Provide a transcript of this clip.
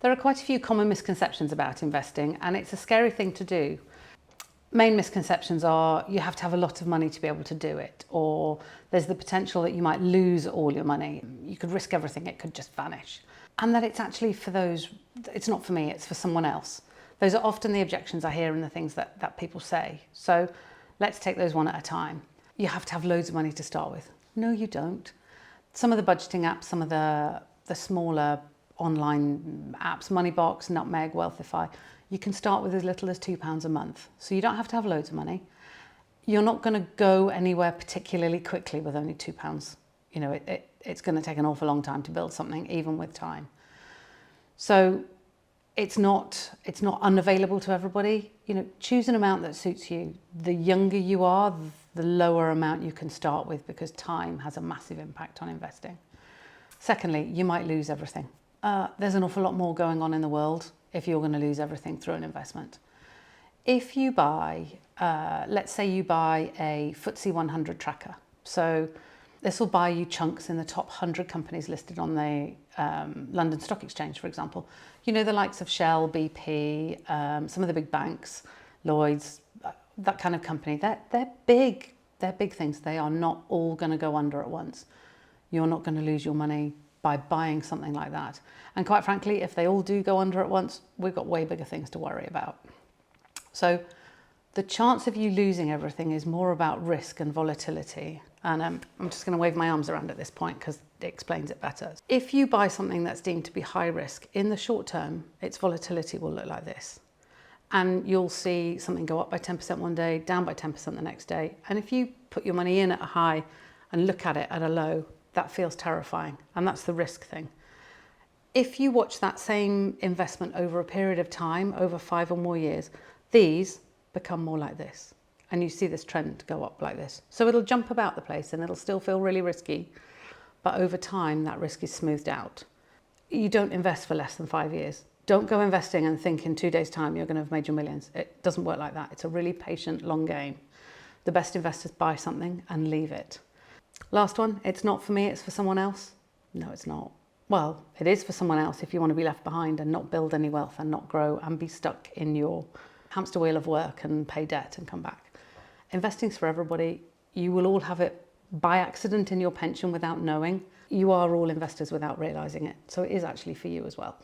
There are quite a few common misconceptions about investing, and it's a scary thing to do. Main misconceptions are you have to have a lot of money to be able to do it, or there's the potential that you might lose all your money. You could risk everything, it could just vanish. And that it's actually for those, it's not for me, it's for someone else. Those are often the objections I hear and the things that people say. So let's take those one at a time. You have to have loads of money to start with. No, you don't. Some of the budgeting apps, some of the smaller online apps, Moneybox, Nutmeg, Wealthify, you can start with as little as £2 a month. So you don't have to have loads of money. You're not going to go anywhere particularly quickly with only £2. You know, it's going to take an awful long time to build something, even with time. So it's not unavailable to everybody. You know, choose an amount that suits you. The younger you are, the lower amount you can start with, because time has a massive impact on investing. Secondly, you might lose everything. There's an awful lot more going on in the world if you're going to lose everything through an investment. If you buy, let's say you buy a FTSE 100 tracker. So this will buy you chunks in the top 100 companies listed on the London Stock Exchange, for example. You know, the likes of Shell, BP, some of the big banks, Lloyds, that kind of company. They're big. They're big things. They are not all going to go under at once. You're not going to lose your money by buying something like that. And quite frankly, if they all do go under at once, we've got way bigger things to worry about. So the chance of you losing everything is more about risk and volatility. And I'm just going to wave my arms around at this point because it explains it better. If you buy something that's deemed to be high risk, in the short term, its volatility will look like this. And you'll see something go up by 10% one day, down by 10% the next day. And if you put your money in at a high and look at it at a low, that feels terrifying. And that's the risk thing. If you watch that same investment over a period of time, over 5 or more years, these become more like this. And you see this trend go up like this. So it'll jump about the place and it'll still feel really risky. But over time, that risk is smoothed out. You don't invest for less than 5 years. Don't go investing and think in 2 days' time you're going to have made your millions. It doesn't work like that. It's a really patient, long game. The best investors buy something and leave it. Last one, it's not for me, it's for someone else. No, it's not. Well, it is for someone else if you want to be left behind and not build any wealth and not grow and be stuck in your hamster wheel of work and pay debt and come back. Investing's for everybody. You will all have it by accident in your pension without knowing. You are all investors without realising it. So it is actually for you as well.